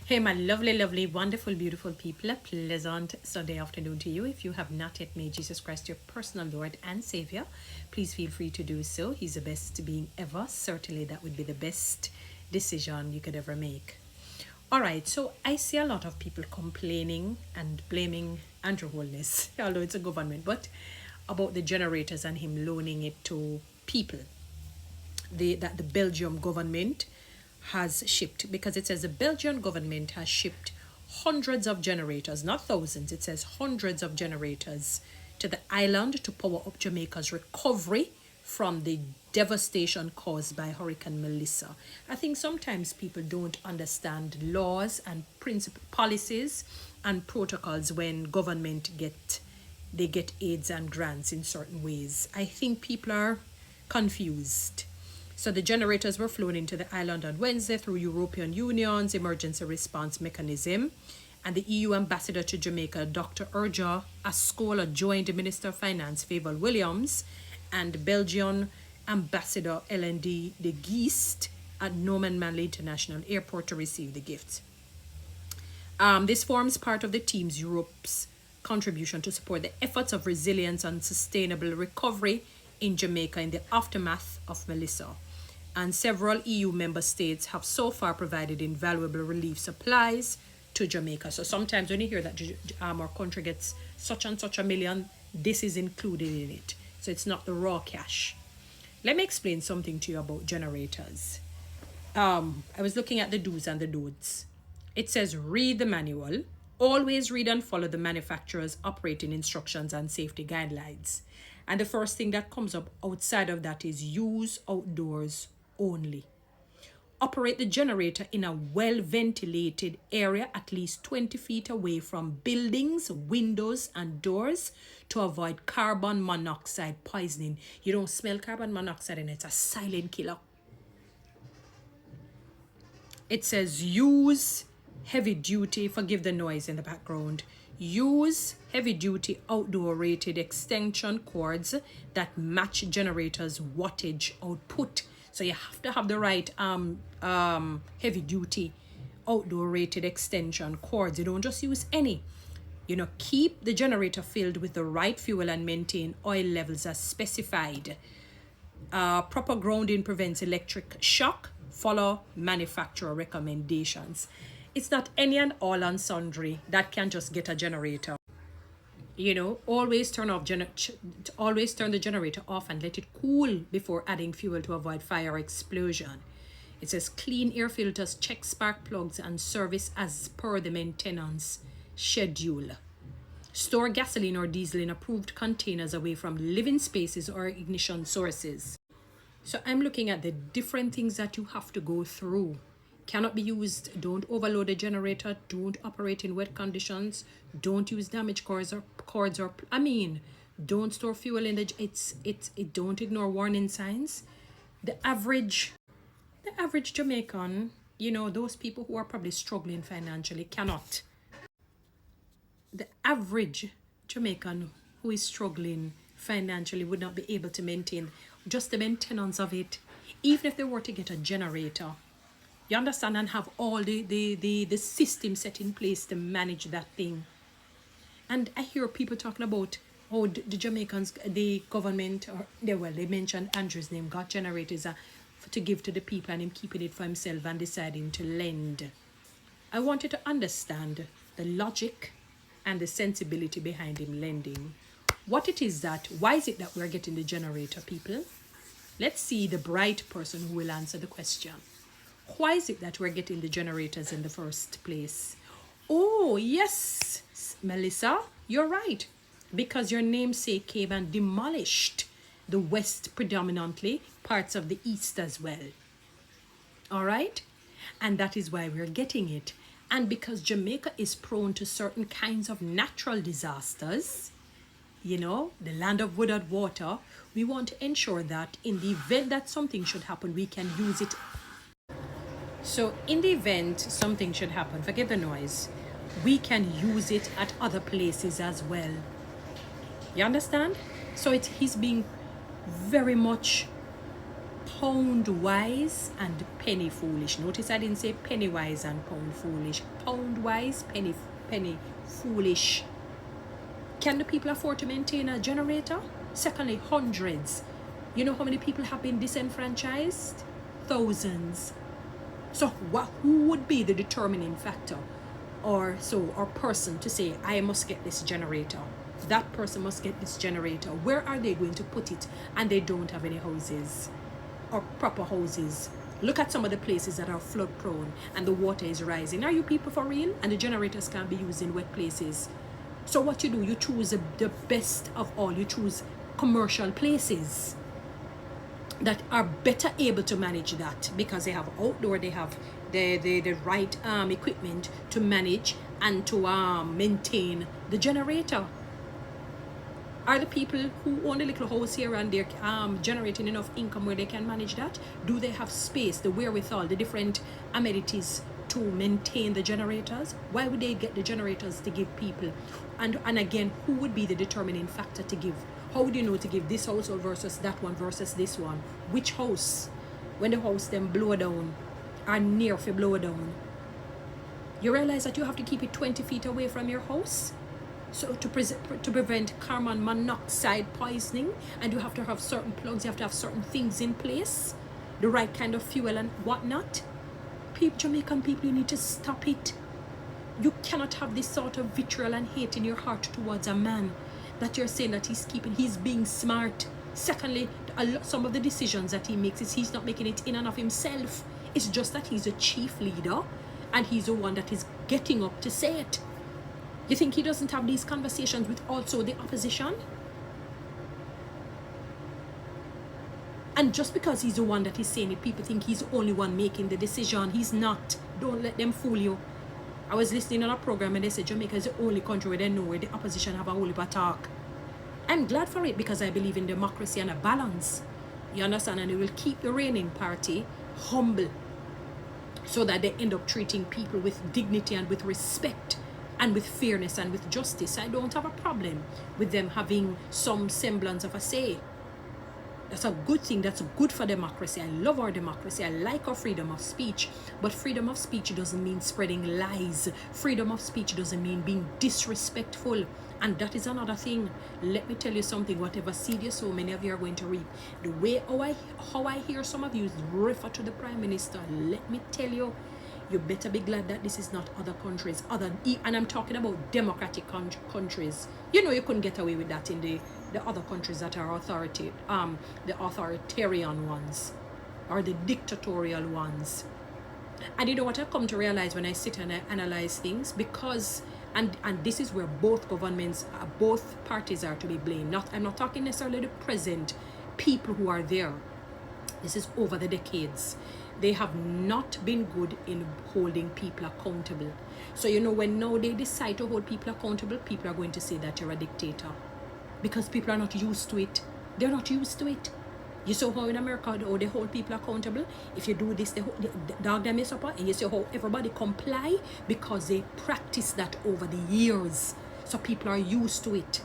Hey, my lovely, wonderful, beautiful people. A pleasant Sunday afternoon to you. If you have not yet made Jesus Christ your personal Lord and Savior, please feel free to do so. He's the best being ever. Certainly, that would be the best decision you could ever make. All right, so I see a lot of people complaining and blaming Andrew Holness, although it's a government, but about the generators and him loaning it to people that the Belgium government has shipped, because it says the Belgian government has shipped hundreds of generators, not thousands, it says hundreds of generators to the island to power up Jamaica's recovery from the devastation caused by Hurricane Melissa. I think sometimes people don't understand laws and policies and protocols when government get aids and grants in certain ways. I think people are confused. So the generators were flown into the island on Wednesday through European Union's emergency response mechanism. And the EU ambassador to Jamaica, Dr. Urja Ascola, joined the Minister of Finance, Favour Williams, and Belgian ambassador LND de Geest at Norman Manley International Airport to receive the gifts. This forms part of the team's Europe's contribution to support the efforts of resilience and sustainable recovery in Jamaica in the aftermath of Melissa. And several EU member states have so far provided invaluable relief supplies to Jamaica. So sometimes when you hear that our country gets such and such a million, this is included in it. So it's not the raw cash. Let me explain something to you about generators. I was looking at the do's and the don'ts. It says read the manual. Always read and follow the manufacturer's operating instructions and safety guidelines. And the first thing that comes up outside of that is use outdoors only. Operate the generator in a well-ventilated area at least 20 feet away from buildings, windows, and doors to avoid carbon monoxide poisoning. You don't smell carbon monoxide and it's a silent killer. It says use heavy-duty, forgive the noise in the background, use heavy-duty outdoor rated extension cords that match generators' wattage output. So you have to have the right heavy-duty outdoor rated extension cords. You don't just use any. Keep the generator filled with the right fuel and maintain oil levels as specified. Proper grounding prevents electric shock. Follow manufacturer recommendations. It's not any and all and sundry that can just get a generator. Always turn the generator off and let it cool before adding fuel to avoid fire or explosion. It says clean air filters, check spark plugs, and service as per the maintenance schedule. Store gasoline or diesel in approved containers away from living spaces or ignition sources. So I'm looking at the different things that you have to go through. Cannot be used. Don't overload the generator. Don't operate in wet conditions. Don't use damaged cords or don't store fuel in the. Don't ignore warning signs. The average Jamaican, those people who are probably struggling financially cannot. The average Jamaican who is struggling financially would not be able to maintain just the maintenance of it, even if they were to get a generator. You understand, and have all the system set in place to manage that thing. And I hear people talking about how the Jamaicans, the government, they mentioned Andrew's name, got generators to give to the people and him keeping it for himself and deciding to lend. I want you to understand the logic and the sensibility behind him lending. Why is it that we're getting the generator, people? Let's see the bright person who will answer the question. Why is it that we're getting the generators in the first place? Oh, yes, Melissa, you're right. Because your namesake came and demolished the west predominantly, parts of the east as well. All right? And that is why we're getting it. And because Jamaica is prone to certain kinds of natural disasters, the land of wood and water, we want to ensure that in the event that something should happen, we can use it. So in the event something should happen, forgive the noise, we can use it at other places as well. You understand? So he's being very much pound wise and penny foolish. Notice I didn't say penny wise and pound foolish. Pound wise, penny foolish. Can the people afford to maintain a generator? Secondly, hundreds. You know how many people have been disenfranchised? Thousands. So who would be the determining factor or person to say, I must get this generator? That person must get this generator. Where are they going to put it? And they don't have any houses or proper houses. Look at some of the places that are flood prone and the water is rising. Are you people for real? And the generators can't be used in wet places. So what you do, you choose the best of all. You choose commercial places that are better able to manage that because they have outdoor, they have the right equipment to manage and to maintain the generator. Are the people who own a little house here and there generating enough income where they can manage that? Do they have space, the wherewithal, the different amenities to maintain the generators? Why would they get the generators to give people? And again, who would be the determining factor to give? How would you know to give this household versus that one versus this one? Which house? When the house then blow down or near for blow down, you realize that you have to keep it 20 feet away from your house. So to prevent carbon monoxide poisoning, and you have to have certain plugs, you have to have certain things in place, the right kind of fuel and whatnot. Jamaican people, you need to stop it. You cannot have this sort of vitriol and hate in your heart towards a man that you're saying that he's being smart. Secondly, some of the decisions that he makes is he's not making it in and of himself. It's just that he's a chief leader and he's the one that is getting up to say it. You think he doesn't have these conversations with also the opposition? And just because he's the one that is saying it, people think he's the only one making the decision. He's not. Don't let them fool you. I was listening on a program and they said Jamaica is the only country where they know where the opposition have a whole heap of talk. I'm glad for it because I believe in democracy and a balance. You understand? And it will keep the reigning party humble so that they end up treating people with dignity and with respect and with fairness and with justice. I don't have a problem with them having some semblance of a say. That's a good thing. That's good for democracy. I love our democracy. I like our freedom of speech. But freedom of speech doesn't mean spreading lies. Freedom of speech doesn't mean being disrespectful. And that is another thing. Let me tell you something. Whatever seed you sow, many of you are going to reap. The way how I hear some of you refer to the Prime Minister, let me tell you, you better be glad that this is not other countries. And I'm talking about democratic countries. You know you couldn't get away with that in the other countries that are the authoritarian ones or the dictatorial ones. And you know what I come to realize when I sit and I analyze things, because and this is where both governments, both parties are to be blamed. I'm not talking necessarily the present people who are there. This is over the decades. They have not been good in holding people accountable. So you know, when now they decide to hold people accountable, people are going to say that you're a dictator. Because people are not used to it. They're not used to it. You saw how in America, they hold people accountable. If you do this, they dog them is up, and you see how everybody comply because they practice that over the years. So people are used to it.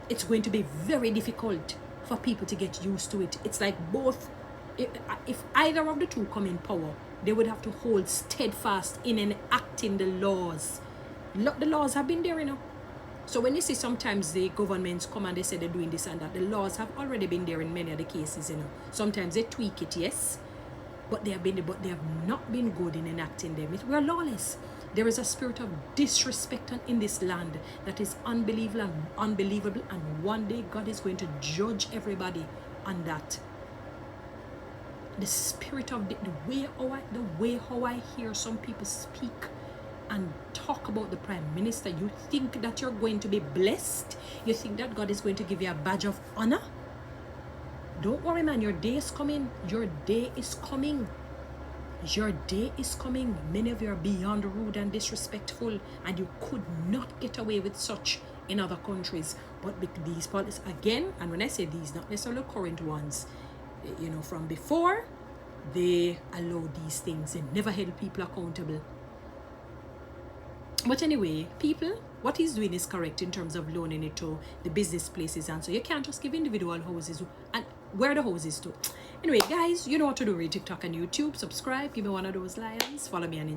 It's going to be very difficult for people to get used to it. It's like both. If either of the two come in power, they would have to hold steadfast in enacting the laws. The laws have been there, you know. So when you see sometimes the governments come and they say they're doing this and that, the laws have already been there in many of the cases, you know. Sometimes they tweak it, yes, but they have not been good in enacting them. We're lawless. There is a spirit of disrespect in this land that is unbelievable, and one day God is going to judge everybody on that. The spirit of the way how I hear some people speak and talk about the Prime Minister, you think that you're going to be blessed? You think that God is going to give you a badge of honor? Don't worry, man, your day is coming. Your day is coming. Your day is coming. Many of you are beyond rude and disrespectful, and you could not get away with such in other countries. But these policies, again, and when I say these, not necessarily current ones, you know, from before, they allow these things and never held people accountable. But anyway, people, what he's doing is correct in terms of loaning it to the business places, and so you can't just give individual houses. And where the hose is to. Anyway, guys, you know what to do. Read TikTok and YouTube. Subscribe. Give me one of those lions. Follow me on Instagram.